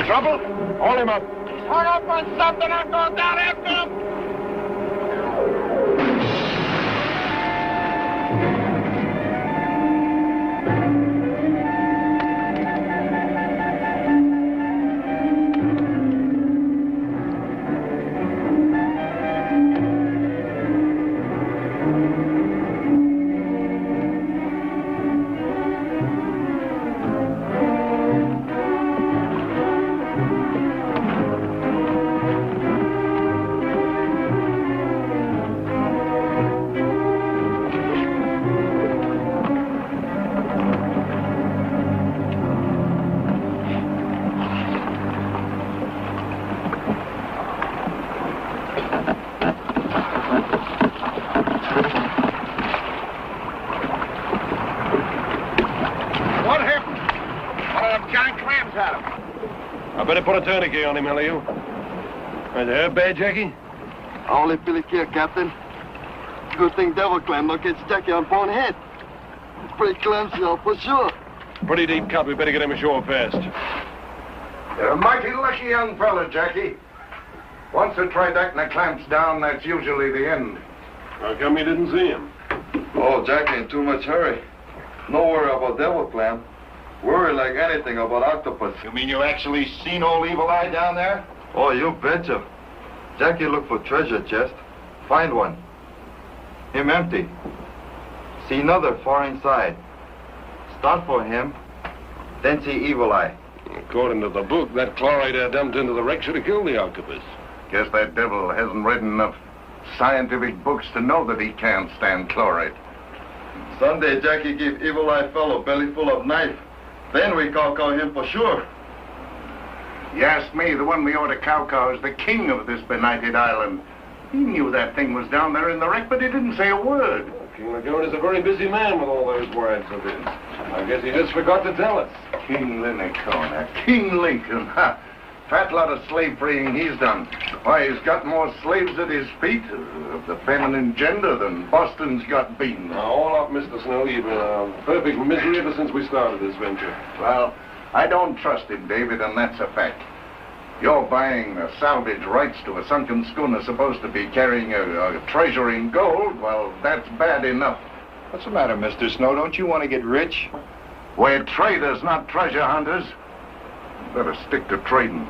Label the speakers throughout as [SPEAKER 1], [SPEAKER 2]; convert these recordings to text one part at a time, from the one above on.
[SPEAKER 1] in trouble? Haul him up.
[SPEAKER 2] Hung up on something, I'm going down after him.
[SPEAKER 1] I better put a tourniquet on him, you. Is it hurt bad, Jackie?
[SPEAKER 3] Only Billy here, Captain. Good thing Devil Clam locates Jackie on Bone Head. It's pretty clumsy, for sure.
[SPEAKER 1] Pretty deep cut. We better get him ashore fast.
[SPEAKER 4] You're a mighty lucky young fella, Jackie. Once the tridacna clamps down, that's usually the end.
[SPEAKER 1] How come you didn't see him?
[SPEAKER 3] Oh, Jackie in too much hurry. No worry about Devil Clam. Worry like anything about Octopus.
[SPEAKER 4] You mean you actually seen old Evil Eye down there?
[SPEAKER 3] Oh, you betcha. Jackie look for treasure chest. Find one. Him empty. See another far inside. Start for him. Then see Evil Eye.
[SPEAKER 1] According to the book, that chloride I dumped into the wreck should have killed the octopus.
[SPEAKER 4] Guess that devil hasn't read enough scientific books to know that he can't stand chloride.
[SPEAKER 3] Sunday, Jackie give Evil Eye fellow belly full of knife. Then we cow him for sure.
[SPEAKER 4] You ask me, the one we ought to cow is the king of this benighted island. He knew that thing was down there in the wreck, but he didn't say a word.
[SPEAKER 1] Well, King Lagone is a very busy man with all those words of his. I guess he just forgot to tell us.
[SPEAKER 4] King Lincoln, King Lincoln, ha! Fat lot of slave freeing he's done. Why, he's got more slaves at his feet of the feminine gender than Boston's got beaten.
[SPEAKER 1] Now, all up, Mr. Snow. You've been a perfect misery ever since we started this venture.
[SPEAKER 4] Well, I don't trust him, David, and that's a fact. You're buying the salvage rights to a sunken schooner supposed to be carrying a treasure in gold. Well, that's bad enough.
[SPEAKER 5] What's the matter, Mr. Snow? Don't you want to get rich?
[SPEAKER 4] We're traders, not treasure hunters. Better stick to trading.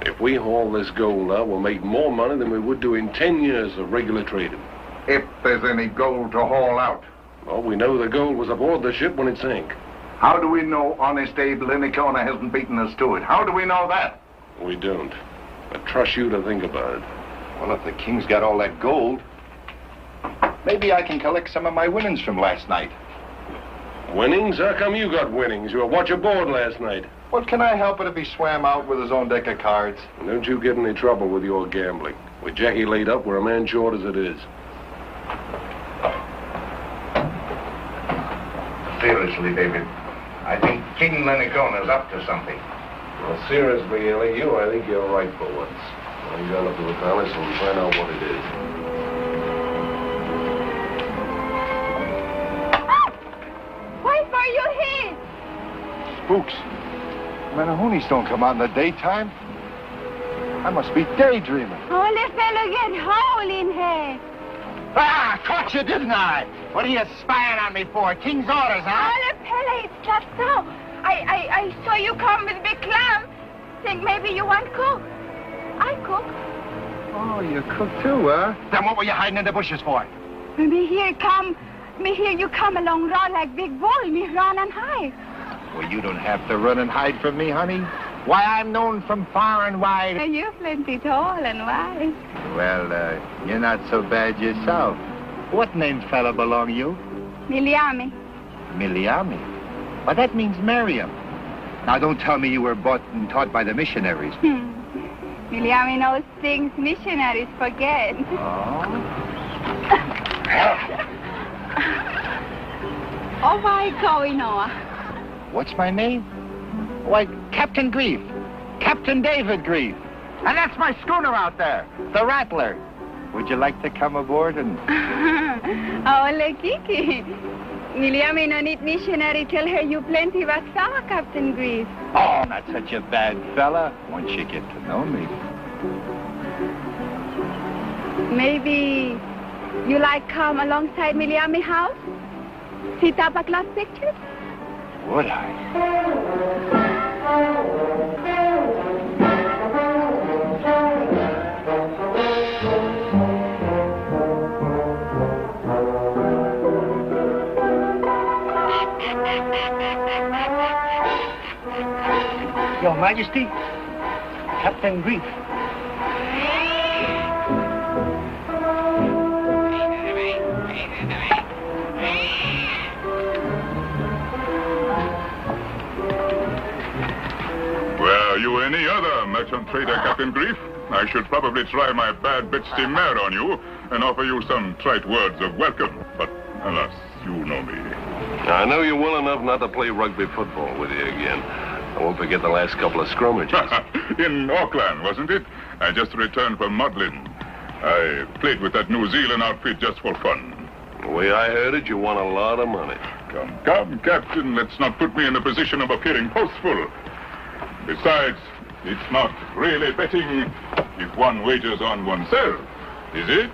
[SPEAKER 1] If we haul this gold out, we'll make more money than we would do in 10 years of regular trading.
[SPEAKER 4] If there's any gold to haul out.
[SPEAKER 1] Well, we know the gold was aboard the ship when it sank.
[SPEAKER 4] How do we know Honest Abe Linicona hasn't beaten us to it? How do we know that?
[SPEAKER 1] We don't. I trust you to think about it.
[SPEAKER 5] Well, if the king's got all that gold, maybe I can collect some of my winnings from last night.
[SPEAKER 1] Winnings? How come you got winnings? You were watch aboard last night.
[SPEAKER 5] What can I help it if he swam out with his own deck of cards?
[SPEAKER 1] And don't you get in any trouble with your gambling. With Jackie laid up, we're a man short as it is.
[SPEAKER 4] Seriously, David, I think King Lenicona's up to something.
[SPEAKER 1] Well, seriously, L.A.U., I think you're right for once. I'm going up to the palace and find out what it is.
[SPEAKER 2] Why are you here?
[SPEAKER 5] Spooks. Manahoonies don't come out in the daytime. I must be daydreaming.
[SPEAKER 2] Holy fellow, get hole in here.
[SPEAKER 6] Ah, caught you, didn't I? What are you spying on me for? King's orders, huh?
[SPEAKER 2] Holy fellow, it's just so. I saw you come with a big clam. Think maybe you want cook. I cook.
[SPEAKER 5] Oh, you cook too, huh?
[SPEAKER 6] Then what were you hiding in the bushes for?
[SPEAKER 2] Me hear you come along run like big bull. Me run and hide.
[SPEAKER 6] Well, you don't have to run and hide from me, honey. Why, I'm known from far and wide.
[SPEAKER 2] You're plenty tall and wise.
[SPEAKER 6] Well, you're not so bad yourself. What named fella belong you?
[SPEAKER 2] Miliami.
[SPEAKER 6] Miliami? Well, that means Miriam. Now, don't tell me you were bought and taught by the missionaries.
[SPEAKER 2] Miliami knows things missionaries forget. Oh, why going on?
[SPEAKER 6] What's my name? Why, Captain Grief. Captain David Grief. And that's my schooner out there, the Rattler. Would you like to come aboard and...
[SPEAKER 2] Oh, Kiki. Miliami no need missionary tell her you plenty wasawa, Captain Grease.
[SPEAKER 5] Oh, not such a bad fella once you get to know me.
[SPEAKER 2] Maybe you like come alongside Miliami house? See Tapak last pictures?
[SPEAKER 5] Would I?
[SPEAKER 6] Your Majesty, Captain Greif.
[SPEAKER 7] Were you any other merchant trader, Captain Greif, I should probably try my bad Betsy mare on you and offer you some trite words of welcome. But alas, you know me.
[SPEAKER 1] I know you well enough not to play rugby football with you again. I won't forget the last couple of scrummages.
[SPEAKER 7] In Auckland, wasn't it? I just returned from Modlin. I played with that New Zealand outfit just for fun.
[SPEAKER 1] The way I heard it, you won a lot of money.
[SPEAKER 7] Come, Captain, let's not put me in the position of appearing boastful. Besides, it's not really betting if one wagers on oneself, is it?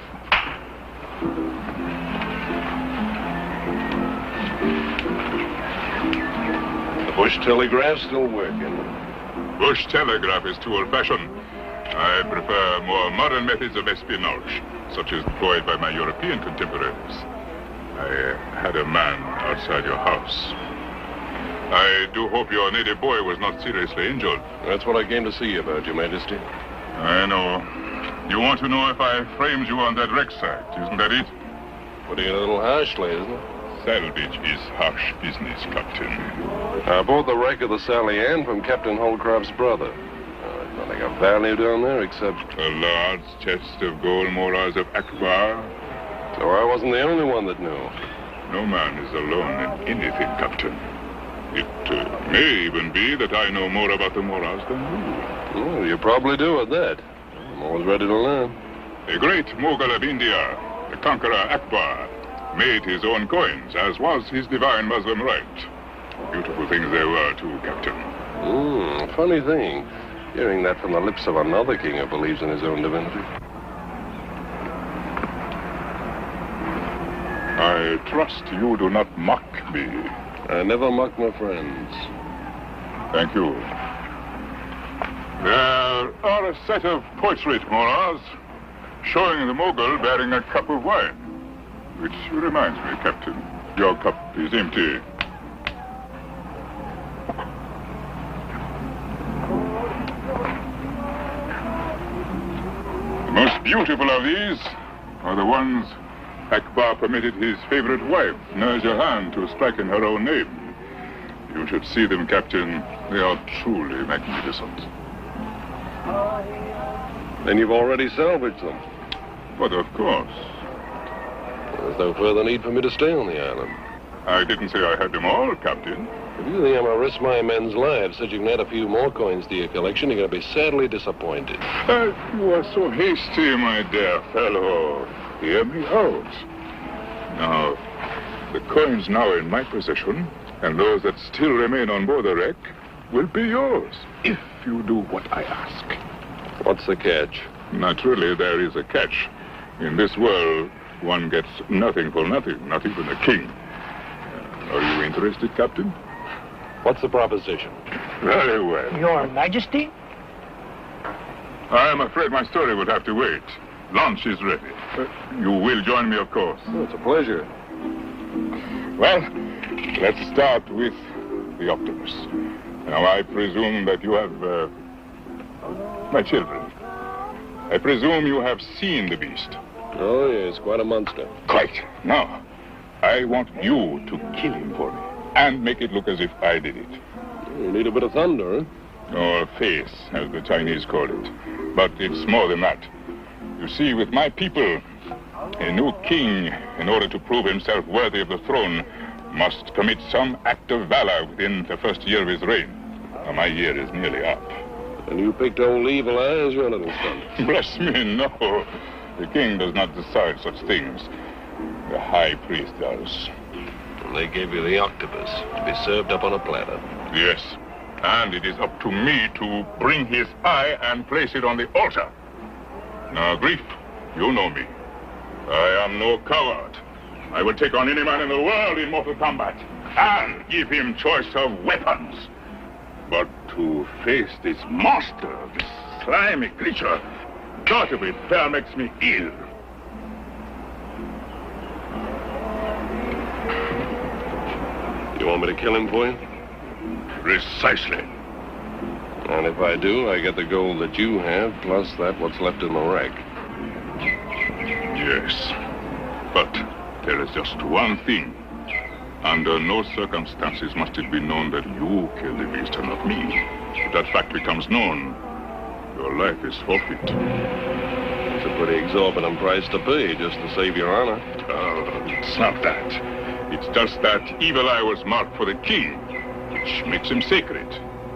[SPEAKER 1] Bush telegraph still working.
[SPEAKER 7] Bush telegraph is too old-fashioned. I prefer more modern methods of espionage, such as employed by my European contemporaries. I had a man outside your house. I do hope your native boy was not seriously injured.
[SPEAKER 1] That's what I came to see you about, Your Majesty.
[SPEAKER 7] I know. You want to know if I framed you on that wreck site, isn't that it?
[SPEAKER 1] Putting it a little harshly, isn't it?
[SPEAKER 7] Salvage is harsh business, Captain.
[SPEAKER 1] I bought the wreck of the Sally Ann from Captain Holcroft's brother. There's nothing of value down there except...
[SPEAKER 7] A large chest of gold moras of Akbar.
[SPEAKER 1] So I wasn't the only one that knew.
[SPEAKER 7] No man is alone in anything, Captain. It may even be that I know more about the moras than you.
[SPEAKER 1] Well, you probably do at that. I'm always ready to learn.
[SPEAKER 7] The great Mughal of India, the conqueror Akbar, made his own coins, as was his divine Muslim right. Beautiful things they were, too, Captain.
[SPEAKER 1] Funny thing. Hearing that from the lips of another king who believes in his own divinity.
[SPEAKER 7] I trust you do not mock me.
[SPEAKER 1] I never mock my friends.
[SPEAKER 7] Thank you. There are a set of portrait moras showing the Mughal bearing a cup of wine. Which reminds me, Captain, your cup is empty. The most beautiful of these are the ones Akbar permitted his favorite wife, Nur Jahan, to strike in her own name. You should see them, Captain. They are truly magnificent.
[SPEAKER 1] Then you've already salvaged them.
[SPEAKER 7] But of course.
[SPEAKER 1] There's no further need for me to stay on the island.
[SPEAKER 7] I didn't say I had them all, Captain.
[SPEAKER 1] If you think I'm going to risk my men's lives so you can add a few more coins to your collection, you're going to be sadly disappointed.
[SPEAKER 7] You are so hasty, my dear fellow. Hear me out. Now, the coins now in my possession, and those that still remain on board the wreck, will be yours, if you do what I ask.
[SPEAKER 1] What's the catch?
[SPEAKER 7] Naturally, there is a catch. In this world, one gets nothing for nothing, not even a king. Are you interested, Captain?
[SPEAKER 1] What's the proposition?
[SPEAKER 7] Very well.
[SPEAKER 6] Your Majesty?
[SPEAKER 7] I am afraid my story would have to wait. Lunch is ready. You will join me, of course.
[SPEAKER 1] Oh, it's a pleasure.
[SPEAKER 7] Well, let's start with the octopus. Now, I presume that you have... my children. I presume you have seen the beast.
[SPEAKER 1] Oh, yes, quite a monster.
[SPEAKER 7] Quite. Now, I want you to kill him for me, and make it look as if I did it.
[SPEAKER 1] You need a bit of thunder, huh?
[SPEAKER 7] Or face, as the Chinese call it. But it's more than that. You see, with my people, a new king, in order to prove himself worthy of the throne, must commit some act of valor within the first year of his reign. Now, my year is nearly up.
[SPEAKER 1] And you picked old Evil Eye as your little son.
[SPEAKER 7] Bless me, no. The king does not decide such things. The high priest does.
[SPEAKER 1] And they gave you the Octopus to be served up on a platter.
[SPEAKER 7] Yes. And it is up to me to bring his eye and place it on the altar. Now, Grief, you know me. I am no coward. I will take on any man in the world in mortal combat and give him choice of weapons. But to face this monster, this slimy creature, thought of it fair makes me ill.
[SPEAKER 1] You want me to kill him for you?
[SPEAKER 7] Precisely.
[SPEAKER 1] And if I do, I get the gold that you have, plus that what's left in the wreck.
[SPEAKER 7] Yes. But there is just one thing. Under no circumstances must it be known that you killed the beast and not me. If that fact becomes known, your life is forfeit.
[SPEAKER 1] It's a pretty exorbitant price to pay just to save your honor.
[SPEAKER 7] Oh, it's not that. It's just that Evil Eye was marked for the king, which makes him sacred,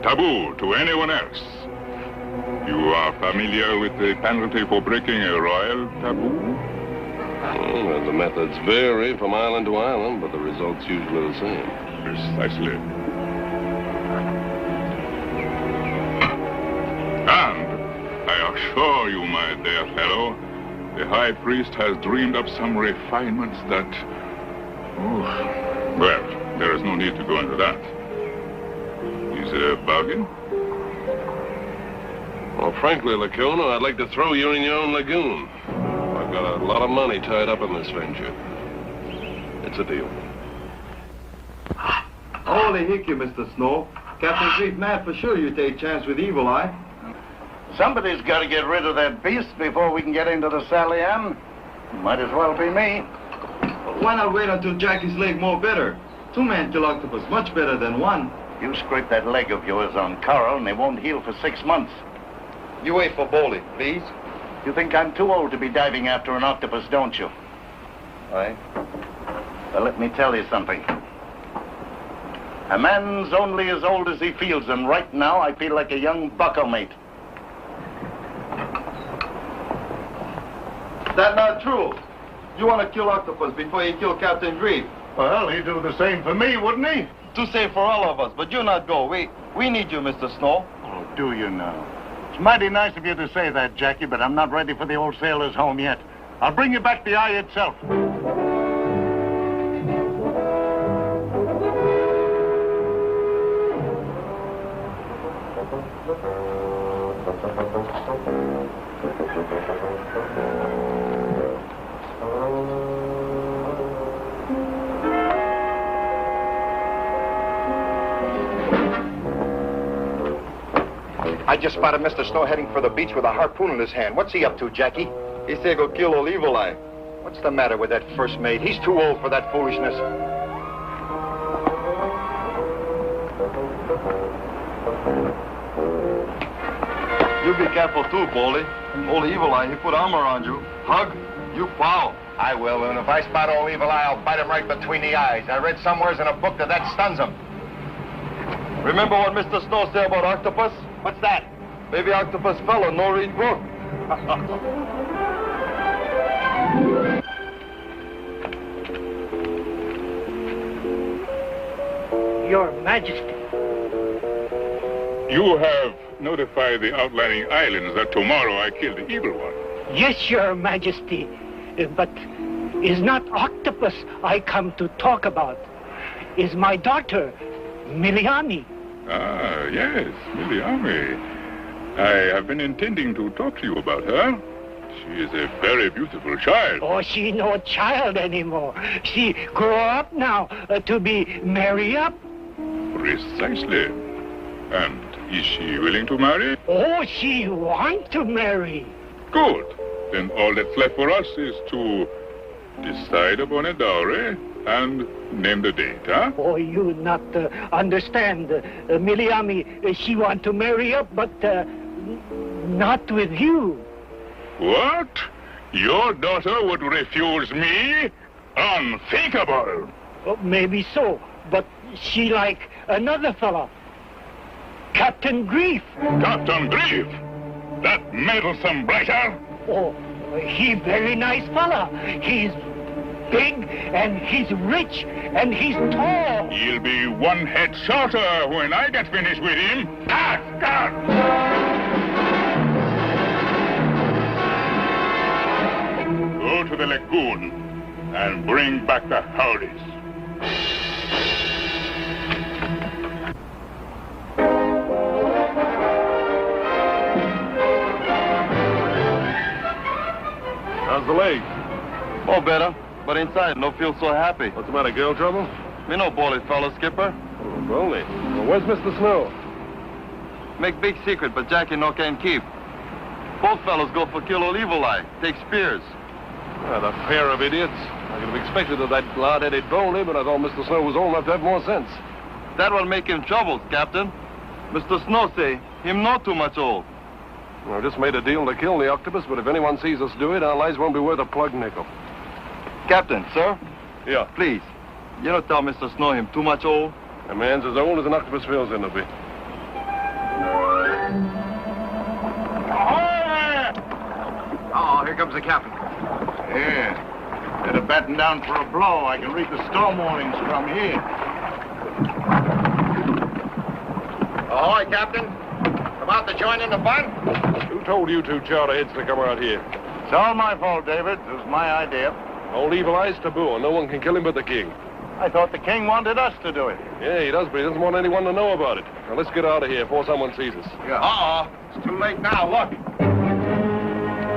[SPEAKER 7] taboo to anyone else. You are familiar with the penalty for breaking a royal taboo?
[SPEAKER 1] Well, the methods vary from island to island, but the result's usually the same.
[SPEAKER 7] Precisely. And I assure you, my dear fellow, the High Priest has dreamed up some refinements that... Oh, well, there is no need to go into that. Is it a bargain?
[SPEAKER 1] Well, frankly, Lacuna, I'd like to throw you in your own lagoon. I've got a lot of money tied up in this venture. It's a deal.
[SPEAKER 3] Holy hickey, Mr. Snow. Captain Grief mad for sure you take chance with Evil Eye.
[SPEAKER 4] Somebody's got to get rid of that beast before we can get into the Sally Ann. Might as well be me.
[SPEAKER 3] Why not wait until Jackie's leg more better? 2 men kill Octopus much better than 1.
[SPEAKER 4] You scrape that leg of yours on coral and it won't heal for 6 months.
[SPEAKER 3] You wait for Boley, please.
[SPEAKER 4] You think I'm too old to be diving after an octopus, don't you?
[SPEAKER 3] Aye.
[SPEAKER 4] Well, let me tell you something. A man's only as old as he feels, and right now I feel like a young bucko mate.
[SPEAKER 3] That's not true. You want to kill Octopus before you kill Captain Grief.
[SPEAKER 4] Well, he'd do the same for me, wouldn't he?
[SPEAKER 3] To save for all of us, but you not go. We need you, Mr. Snow.
[SPEAKER 4] Oh, do you now? It's mighty nice of you to say that, Jackie, but I'm not ready for the old sailor's home yet. I'll bring you back the eye itself.
[SPEAKER 6] I just spotted Mr. Snow heading for the beach with a harpoon in his hand. What's he up to, Jackie?
[SPEAKER 3] He said go kill old Evil Eye.
[SPEAKER 6] What's the matter with that first mate? He's too old for that foolishness.
[SPEAKER 3] You be careful too, Boley. Old Evil Eye, he put armor on you. Hug, you foul.
[SPEAKER 6] I will, and if I spot old Evil Eye, I'll bite him right between the eyes. I read somewheres in a book that stuns him.
[SPEAKER 3] Remember what Mr. Snow said about Octopus?
[SPEAKER 6] What's that?
[SPEAKER 3] Maybe Octopus fella no read book.
[SPEAKER 8] Your Majesty.
[SPEAKER 7] You have notified the outlying islands that tomorrow I kill the evil one.
[SPEAKER 8] Yes, Your Majesty. But is not Octopus I come to talk about. Is my daughter, Miliani.
[SPEAKER 7] Ah, yes, Miliami. I have been intending to talk to you about her. She is a very beautiful child.
[SPEAKER 8] Oh, she no child anymore. She grow up now to be marry up.
[SPEAKER 7] Precisely. And is she willing to marry?
[SPEAKER 8] Oh, she want to marry.
[SPEAKER 7] Good. Then all that's left for us is to decide upon a dowry and name the date, huh?
[SPEAKER 8] Oh, you not understand. Miliami, she want to marry up, but not with you.
[SPEAKER 7] What? Your daughter would refuse me? Unthinkable.
[SPEAKER 8] Oh, maybe so, but she like another fella. Captain Grief.
[SPEAKER 7] Captain Grief? That meddlesome blighter?
[SPEAKER 8] Oh, he very nice fella. big, and he's rich, and he's tall.
[SPEAKER 7] He'll be one head shorter when I get finished with him. Go to the lagoon and bring back the howdies.
[SPEAKER 1] How's the leg?
[SPEAKER 3] Oh, better. But inside, no feel so happy.
[SPEAKER 1] What's the matter, girl trouble?
[SPEAKER 3] Me no bully fellow, Skipper.
[SPEAKER 1] Oh, bully. Well, where's Mr. Snow?
[SPEAKER 3] Make big secret, but Jackie no can keep. Both fellows go for kill old Evil Eye. Take spears.
[SPEAKER 1] The pair of idiots. I could have expected that lard-headed bully, but I thought Mr. Snow was old enough to have more sense.
[SPEAKER 3] That will make him troubles, Captain. Mr. Snow say him not too much old.
[SPEAKER 1] I just made a deal to kill the octopus, but if anyone sees us do it, our lives won't be worth a plug nickel.
[SPEAKER 3] Captain, sir?
[SPEAKER 1] Yeah.
[SPEAKER 3] Please, you don't tell Mr. Snow him too much old.
[SPEAKER 1] A man's as old as an octopus feels him to be.
[SPEAKER 6] Oh, here comes the captain.
[SPEAKER 4] Yeah. Better batten down for a blow. I can read the storm warnings from here.
[SPEAKER 6] Ahoy, Captain. About to join in the fun?
[SPEAKER 1] Who told you two charterheads to come out here?
[SPEAKER 4] It's all my fault, David. It was my idea.
[SPEAKER 1] Old Evil Eye's taboo, and no one can kill him but the king.
[SPEAKER 4] I thought the king wanted us to do it.
[SPEAKER 1] Yeah, he does, but he doesn't want anyone to know about it. Now, let's get out of here before someone sees us.
[SPEAKER 4] Yeah.
[SPEAKER 6] Uh-oh. It's too late now. Look.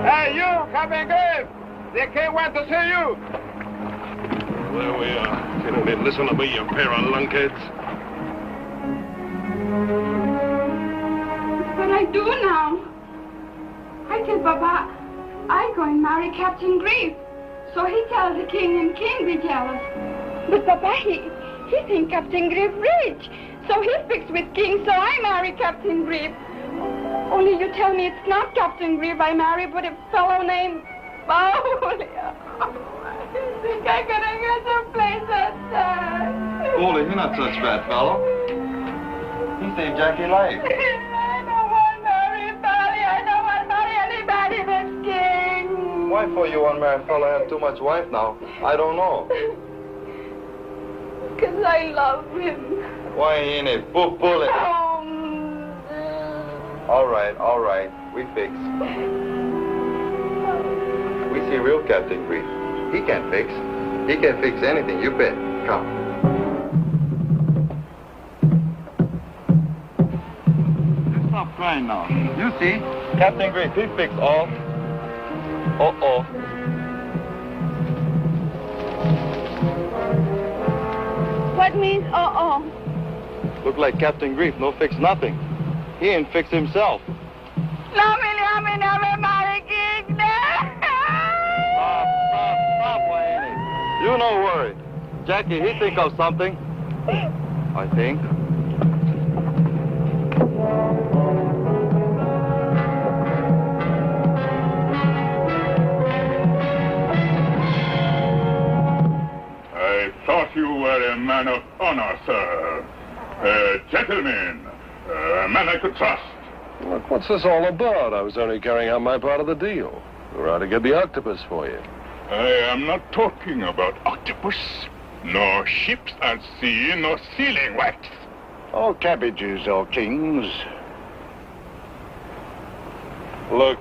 [SPEAKER 6] Hey, you, Captain Grave. The king wants to see you.
[SPEAKER 1] There we are. You don't need to listen to me, you pair of lunkheads.
[SPEAKER 2] What I do now? I tell Papa, I go and marry Captain Grief. So he tells the king, and king be jealous. But Papa, he think Captain Grief rich. So he fixed with king, so I marry Captain Grief. Only you tell me it's not Captain Grief I marry, but a fellow named Bowley. I think I'm gonna get someplace outside.
[SPEAKER 3] Bully, you're not such bad fellow. He saved Jackie life.
[SPEAKER 2] I don't want to marry Bowley. I don't want to marry anybody but king.
[SPEAKER 3] Why for you unmarried fellow have too much wife now? I don't know.
[SPEAKER 2] Because I love him.
[SPEAKER 3] Why ain't it? Bully. All right. We fix. We see real Captain Grief. He can fix. He can fix anything, you bet. Come. Just stop crying now. You see, Captain Grief, he fixed all. Uh-oh.
[SPEAKER 2] What means uh-oh?
[SPEAKER 3] Look like Captain Grief no fix nothing. He ain't fix himself.
[SPEAKER 2] No, me never marry king.
[SPEAKER 3] Stop, Wayne. You no worry. Jackie, he think of something. I think.
[SPEAKER 7] I thought you were a man of honor, sir. A gentleman. A man I could trust.
[SPEAKER 1] Look, what's this all about? I was only carrying out my part of the deal. We're out to get the octopus for you.
[SPEAKER 7] I am not talking about octopus, nor ships at sea, nor sealing wax.
[SPEAKER 4] All cabbages, all kings.
[SPEAKER 1] Look,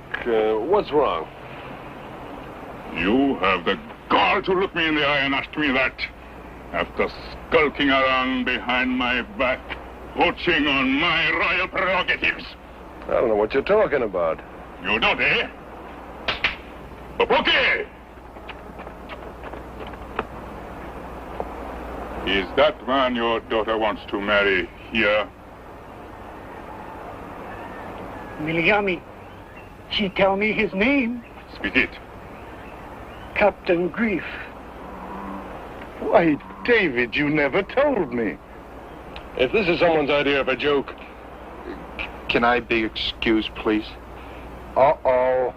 [SPEAKER 1] what's wrong?
[SPEAKER 7] You have the gall to look me in the eye and ask me that, after skulking around behind my back, poaching on my royal prerogatives.
[SPEAKER 1] I don't know what you're talking about.
[SPEAKER 7] You don't, eh? Popoki! Is that man your daughter wants to marry here?
[SPEAKER 8] Miliami, she tell me his name.
[SPEAKER 7] Speak it.
[SPEAKER 8] Captain Grief.
[SPEAKER 4] Why, David, you never told me.
[SPEAKER 1] If this is someone's idea of a joke...
[SPEAKER 3] Can I be excused, please?
[SPEAKER 4] Uh-oh.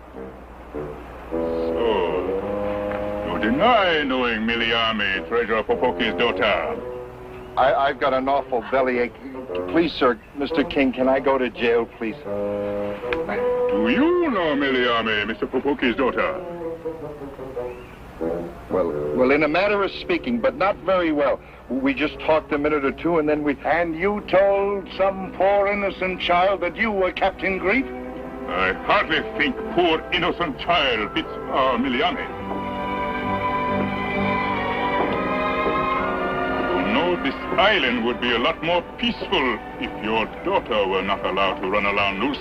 [SPEAKER 7] So, you deny knowing Miliami, Treasurer Popoki's daughter?
[SPEAKER 4] I've got an awful bellyache. Please, sir, Mr. King, can I go to jail, please?
[SPEAKER 7] Do you know Miliami, Mr. Popoki's daughter?
[SPEAKER 5] Well, in a manner of speaking, but not very well. We just talked a minute or two, and then we...
[SPEAKER 4] And you told some poor innocent child that you were Captain Grief?
[SPEAKER 7] I hardly think poor innocent child fits our Miliani. You know, this island would be a lot more peaceful if your daughter were not allowed to run around loose.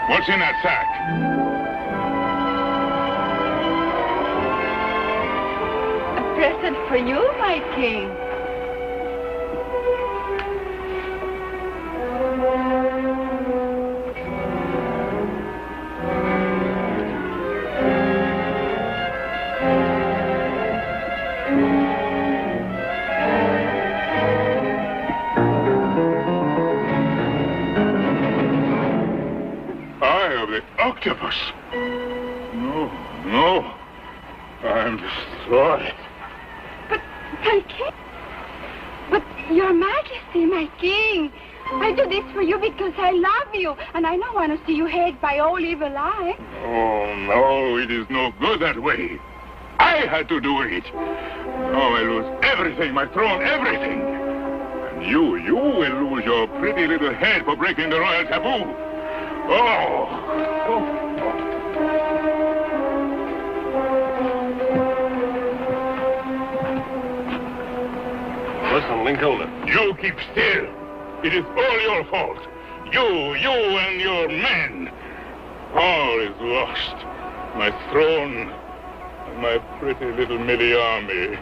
[SPEAKER 7] What's in that sack?
[SPEAKER 2] A present for you, my king.
[SPEAKER 7] Octopus! No. I'm destroyed.
[SPEAKER 2] But, my king... But, your majesty, my king, I do this for you because I love you, and I don't want to see you hated by all evil eye.
[SPEAKER 7] Oh, no, it is no good that way. I had to do it. Now I lose everything, my throne, everything. And you will lose your pretty little head for breaking the royal taboo. Oh.
[SPEAKER 1] Listen, Lincoln.
[SPEAKER 7] You keep still. It is all your fault. You and your men. All is lost. My throne and my pretty little Miliami.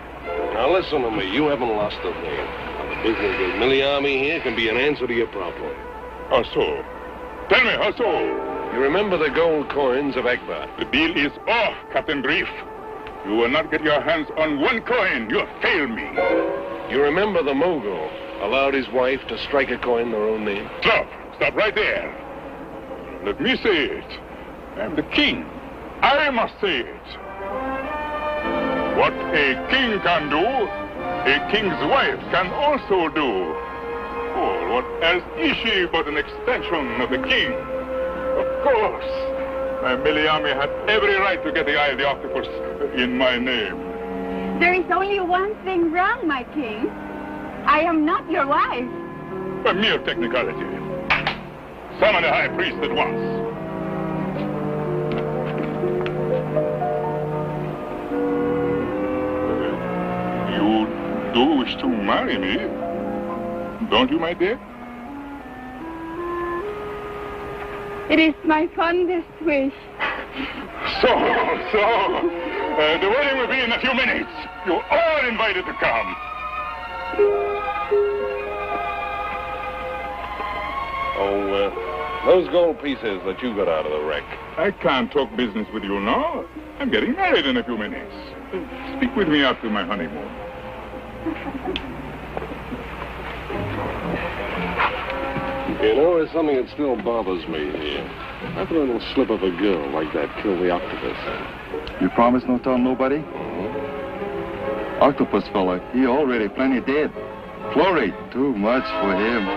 [SPEAKER 1] Now listen to me. You haven't lost a thing. The business with Miliami here can be an answer to your problem.
[SPEAKER 7] How so? Tell me, how so?
[SPEAKER 1] You remember the gold coins of Akbar?
[SPEAKER 7] The deal is off, Captain Grief. You will not get your hands on one coin. You have failed me.
[SPEAKER 1] You remember the Mogul allowed his wife to strike a coin in her own name?
[SPEAKER 7] Stop right there. Let me say it. I'm the king. I must say it. What a king can do, a king's wife can also do. Oh, what else is she but an extension of the king? Of course. My Miliami had every right to get the Eye of the Octopus in my name.
[SPEAKER 2] There is only one thing wrong, my king. I am not your wife.
[SPEAKER 7] A mere technicality. Summon the high priest at once. You do wish to marry me, don't you, my dear?
[SPEAKER 2] It is my fondest wish.
[SPEAKER 7] So, the wedding will be in a few minutes. You're all invited to come.
[SPEAKER 1] Those gold pieces that you got out of the wreck.
[SPEAKER 7] I can't talk business with you now. I'm getting married in a few minutes. Speak with me after my honeymoon.
[SPEAKER 1] You know, there's something that still bothers me here. How could a little slip of a girl like that kill the octopus?
[SPEAKER 3] You promise no tell nobody?
[SPEAKER 1] Mm-hmm.
[SPEAKER 3] Octopus fella, he already plenty dead. Chlorate, too much for him.